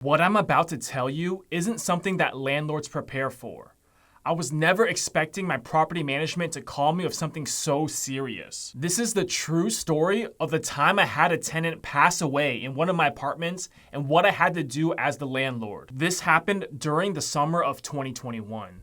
What I'm about to tell you isn't something that landlords prepare for. I was never expecting my property management to call me with something so serious. This is the true story of the time I had a tenant pass away in one of my apartments and what I had to do as the landlord. This happened during the summer of 2021.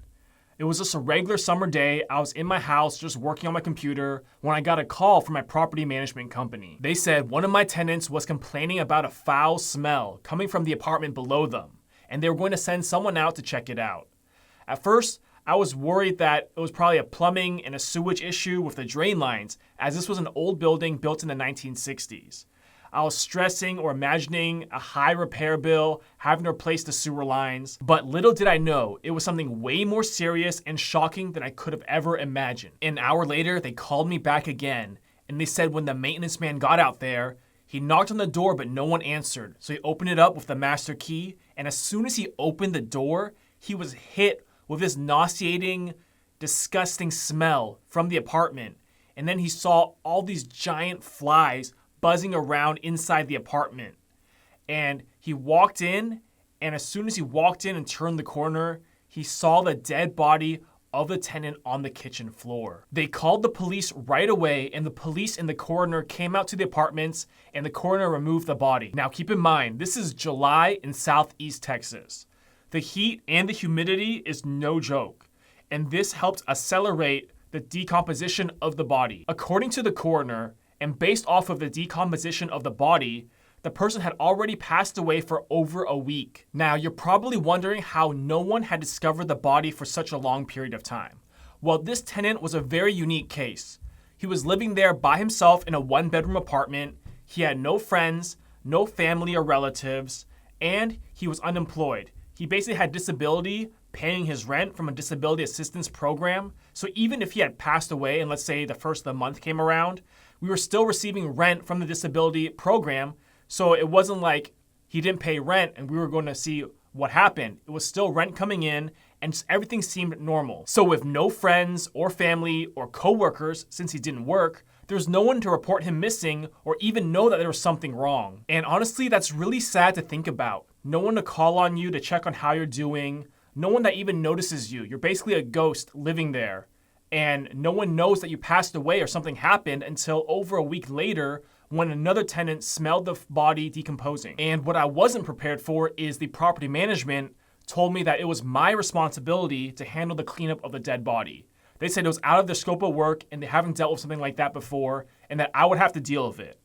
It was just a regular summer day. I was in my house just working on my computer when I got a call from my property management company. They said one of my tenants was complaining about a foul smell coming from the apartment below them, and they were going to send someone out to check it out. At first, I was worried that it was probably a plumbing and a sewage issue with the drain lines, as this was an old building built in the 1960s. I was stressing or imagining a high repair bill, having to replace the sewer lines. But little did I know, it was something way more serious and shocking than I could have ever imagined. An hour later, they called me back again, and they said when the maintenance man got out there, he knocked on the door but no one answered. So he opened it up with the master key, and as soon as he opened the door, he was hit with this nauseating, disgusting smell from the apartment. And then he saw all these giant flies buzzing around inside the apartment. And he walked in, and as soon as he walked in and turned the corner, he saw the dead body of the tenant on the kitchen floor. They called the police right away, and the police and the coroner came out to the apartments, and the coroner removed the body. Now keep in mind, this is July in Southeast Texas. The heat and the humidity is no joke, and this helped accelerate the decomposition of the body. According to the coroner, and based off of the decomposition of the body, the person had already passed away for over a week. Now, you're probably wondering how no one had discovered the body for such a long period of time. Well, this tenant was a very unique case. He was living there by himself in a one-bedroom apartment. He had no friends, no family or relatives, and he was unemployed. He basically had disability, paying his rent from a disability assistance program. So even if he had passed away and let's say the first of the month came around, we were still receiving rent from the disability program. So it wasn't like he didn't pay rent and we were going to see what happened. It was still rent coming in and just everything seemed normal. So with no friends or family or coworkers, since he didn't work, there's no one to report him missing or even know that there was something wrong. And honestly, that's really sad to think about. No one to call on you to check on how you're doing. No one that even notices you. You're basically a ghost living there. And no one knows that you passed away or something happened until over a week later when another tenant smelled the body decomposing. And what I wasn't prepared for is the property management told me that it was my responsibility to handle the cleanup of the dead body. They said it was out of their scope of work and they haven't dealt with something like that before and that I would have to deal with it.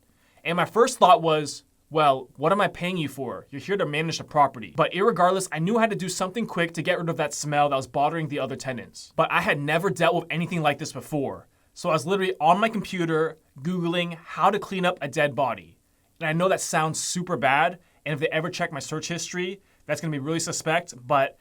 And my first thought was, well, what am I paying you for? You're here to manage the property. But irregardless, I knew I had to do something quick to get rid of that smell that was bothering the other tenants. But I had never dealt with anything like this before. So I was literally on my computer, Googling how to clean up a dead body. And I know that sounds super bad. And if they ever check my search history, that's gonna be really suspect. But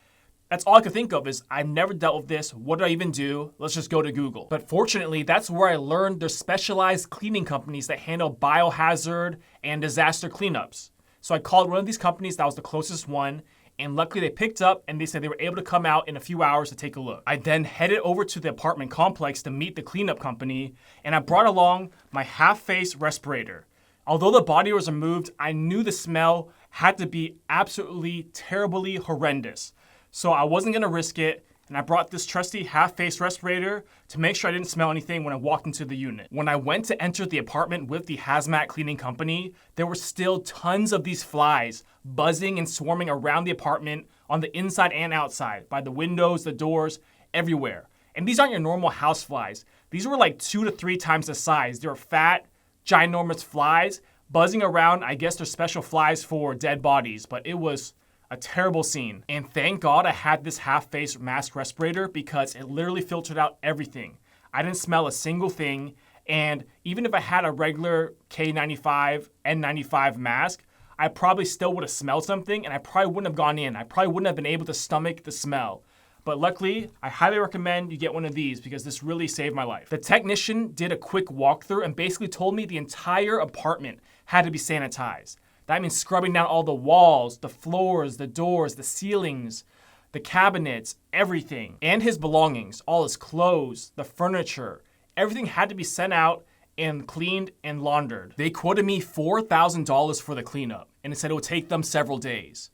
that's all I could think of is I've never dealt with this. What do I even do? Let's just go to Google. But fortunately, that's where I learned there's specialized cleaning companies that handle biohazard and disaster cleanups. So I called one of these companies that was the closest one, and luckily they picked up and they said they were able to come out in a few hours to take a look. I then headed over to the apartment complex to meet the cleanup company, and I brought along my half-face respirator. Although the body was removed, I knew the smell had to be absolutely terribly horrendous. So I wasn't gonna risk it, and I brought this trusty half-face respirator to make sure I didn't smell anything when I walked into the unit. When I went to enter the apartment with the hazmat cleaning company, there were still tons of these flies buzzing and swarming around the apartment on the inside and outside, by the windows, the doors, everywhere. And these aren't your normal house flies. These were like 2 to 3 times the size. They were fat, ginormous flies buzzing around. I guess they're special flies for dead bodies, but it was a terrible scene. And thank God I had this half-face mask respirator because it literally filtered out everything. I didn't smell a single thing. And even if I had a regular K95, N95 mask, I probably still would have smelled something and I probably wouldn't have gone in. I probably wouldn't have been able to stomach the smell. But luckily, I highly recommend you get one of these because this really saved my life. The technician did a quick walkthrough and basically told me the entire apartment had to be sanitized. That means scrubbing down all the walls, the floors, the doors, the ceilings, the cabinets, everything. And his belongings, all his clothes, the furniture, everything had to be sent out and cleaned and laundered. They quoted me $4,000 for the cleanup, and it said it would take them several days.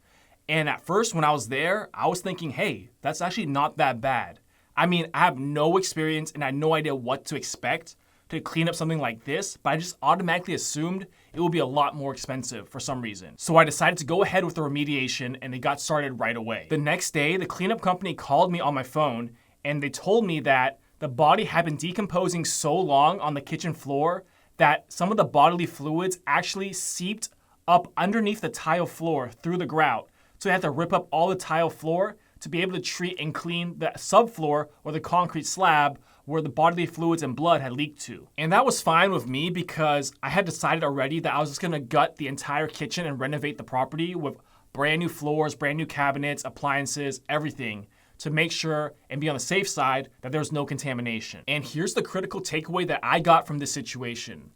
And at first, when I was there, I was thinking, hey, that's actually not that bad. I mean, I have no experience and I had no idea what to expect to clean up something like this, but I just automatically assumed it would be a lot more expensive for some reason. So I decided to go ahead with the remediation and they got started right away. The next day, the cleanup company called me on my phone and they told me that the body had been decomposing so long on the kitchen floor that some of the bodily fluids actually seeped up underneath the tile floor through the grout. So they had to rip up all the tile floor to be able to treat and clean the subfloor or the concrete slab where the bodily fluids and blood had leaked to. And that was fine with me because I had decided already that I was just gonna gut the entire kitchen and renovate the property with brand new floors, brand new cabinets, appliances, everything to make sure and be on the safe side that there's no contamination. And here's the critical takeaway that I got from this situation.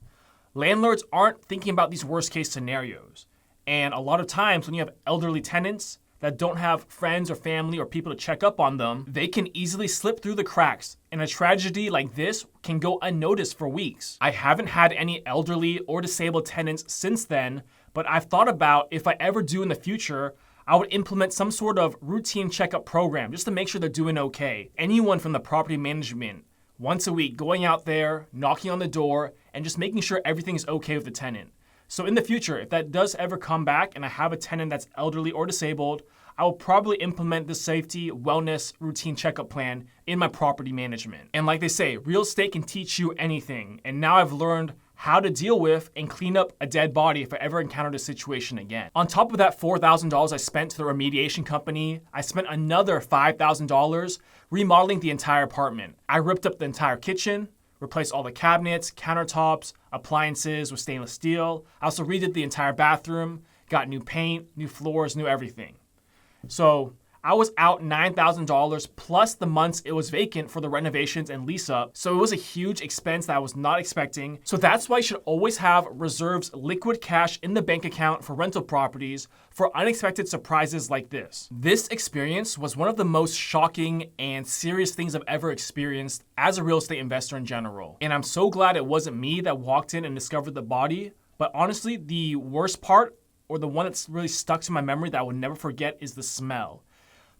Landlords aren't thinking about these worst case scenarios. And a lot of times when you have elderly tenants that don't have friends or family or people to check up on them, they can easily slip through the cracks. And a tragedy like this can go unnoticed for weeks. I haven't had any elderly or disabled tenants since then, but I've thought about if I ever do in the future, I would implement some sort of routine checkup program just to make sure they're doing okay. Anyone from the property management, once a week, going out there, knocking on the door, and just making sure everything's okay with the tenant. So in the future, if that does ever come back and I have a tenant that's elderly or disabled, I will probably implement the safety, wellness, routine checkup plan in my property management. And like they say, real estate can teach you anything. And now I've learned how to deal with and clean up a dead body if I ever encountered a situation again. On top of that $4,000 I spent to the remediation company, I spent another $5,000 remodeling the entire apartment. I ripped up the entire kitchen, replaced all the cabinets, countertops, appliances with stainless steel. I also redid the entire bathroom, got new paint, new floors, new everything. So I was out $9,000 plus the months it was vacant for the renovations and lease up. So it was a huge expense that I was not expecting. So that's why you should always have reserves, liquid cash in the bank account for rental properties for unexpected surprises like this. This experience was one of the most shocking and serious things I've ever experienced as a real estate investor in general. And I'm so glad it wasn't me that walked in and discovered the body. But honestly, the worst part, or the one that's really stuck to my memory that I will never forget, is the smell.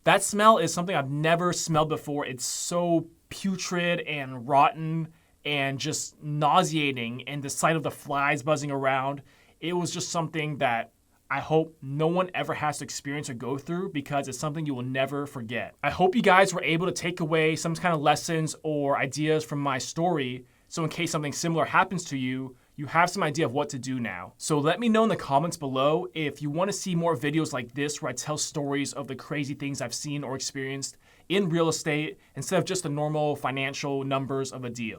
That smell is something I've never smelled before. It's so putrid and rotten and just nauseating, and the sight of the flies buzzing around, it was just something that I hope no one ever has to experience or go through because it's something you will never forget. I hope you guys were able to take away some kind of lessons or ideas from my story, so in case something similar happens to you, you have some idea of what to do now. So let me know in the comments below if you want to see more videos like this where I tell stories of the crazy things I've seen or experienced in real estate instead of just the normal financial numbers of a deal.